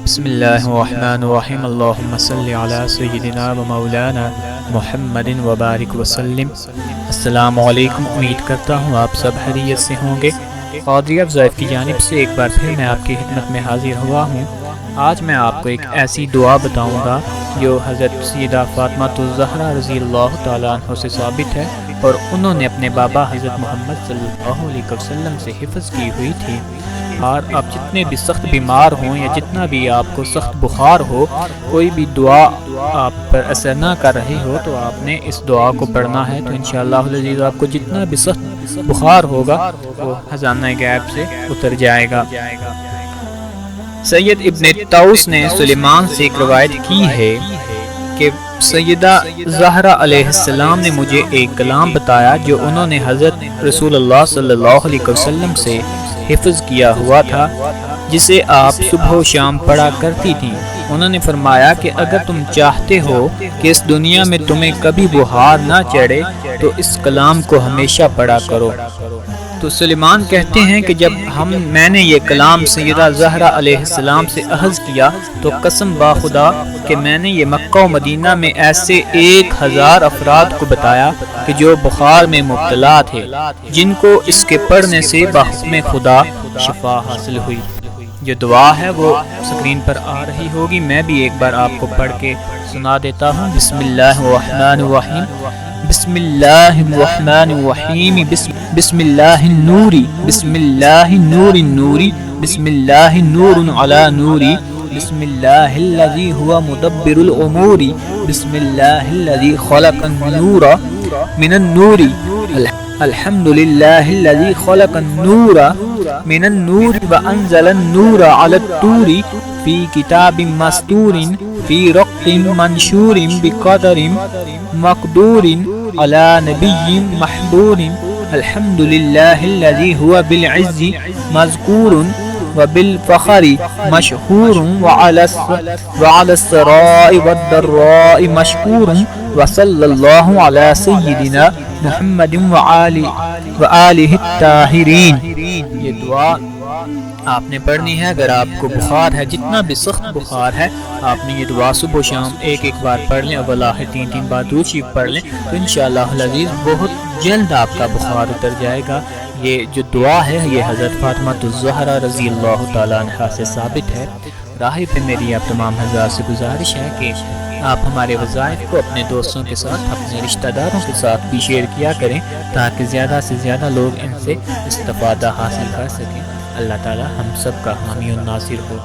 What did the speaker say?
بسم اللہ الرحمن الرحیم اللہم صلی علی سیدنا و مولانا محمد وبارک وسلم۔ السلام علیکم، امید کرتا ہوں آپ سب خیریت سے ہوں گے۔ قادری افزائف کی جانب سے ایک بار پھر میں آپ کی خدمت میں حاضر ہوا ہوں۔ آج میں آپ کو ایک ایسی دعا بتاؤں گا جو حضرت سیدہ فاطمہ الزہرا رضی اللہ تعالیٰ عنہ سے ثابت ہے، اور انہوں نے اپنے بابا حضرت محمد صلی اللہ علیہ وسلم سے حفظ کی ہوئی تھی۔ اور آپ جتنے بھی سخت بیمار ہوں یا جتنا بھی آپ کو سخت بخار ہو، کوئی بھی دعا آپ پر اثر نہ کر رہی ہو تو آپ نے اس دعا کو پڑھنا ہے، تو انشاءاللہ العزیز آپ کو جتنا بھی سخت بخار ہوگا وہ خزانہ غیب سے اتر جائے گا۔ سید ابن طاؤس نے سلیمان سے ایک روایت کی ہے کہ سیدہ زہرا علیہ السلام نے مجھے ایک کلام بتایا جو انہوں نے حضرت رسول اللہ صلی اللہ علیہ وسلم سے حفظ کیا ہوا تھا، جسے آپ صبح و شام پڑھا کرتی تھیں۔ انہوں نے فرمایا کہ اگر تم چاہتے ہو کہ اس دنیا میں تمہیں کبھی بخار نہ چڑھے تو اس کلام کو ہمیشہ پڑھا کرو۔ تو سلیمان کہتے ہیں کہ جب میں نے یہ کلام سیدہ زہرا علیہ السلام سے اخذ کیا تو قسم با خدا کہ میں نے یہ مکہ و مدینہ میں ایسے 1000 افراد کو بتایا کہ جو بخار میں مبتلا تھے، جن کو اس کے پڑھنے سے بحکم خدا شفا حاصل ہوئی۔ جو دعا ہے وہ سکرین پر آ رہی ہوگی، میں بھی ایک بار آپ کو پڑھ کے سنا دیتا ہوں۔ بسم اللہ الرحمن الرحیم، بسم اللہ الرحمن الرحیم، بسم اللہ النوری، بسم اللہ النور النوری، بسم اللہ نور علی نوری، بسم اللہ الذی هو مدبر الامور، بسم اللہ الذی خلق النور من النور، الحمد للہ الذی خلق النور من النور وانزل النور علی الطور فی کتاب مستور فی رق منشور بقدر مقدور علی نبی محبور، الحمد للہ الذی هو بالعز مذکور وبالفخر مشہور وعلى السراء والضراء مشکور، وصلی اللہ علی سیدنا محمد وآلہ الطاہرین۔ یہ دعا آپ نے پڑھنی ہے۔ اگر آپ کو بخار ہے، جتنا بھی سخت بخار ہے، آپ نے یہ دعا صبح و شام ایک بار پڑھ لیں، اور آخر 3 بار درود شریف پڑھ لیں، تو انشاءاللہ العزیز بہت جلد آپ کا بخار اتر جائے گا۔ یہ جو دعا ہے یہ حضرت فاطمہ الزہرا رضی اللہ تعالیٰ عنہ سے ثابت ہے۔ راہی پہ میری آپ تمام حضرات سے گزارش ہے کہ آپ ہمارے وظائف کو اپنے دوستوں کے ساتھ، اپنے رشتہ داروں کے ساتھ بھی شیئر کیا کریں، تاکہ زیادہ سے زیادہ لوگ ان سے استفادہ حاصل کر سکیں۔ اللہ تعالی ہم سب کا حامی و ناصر ہو۔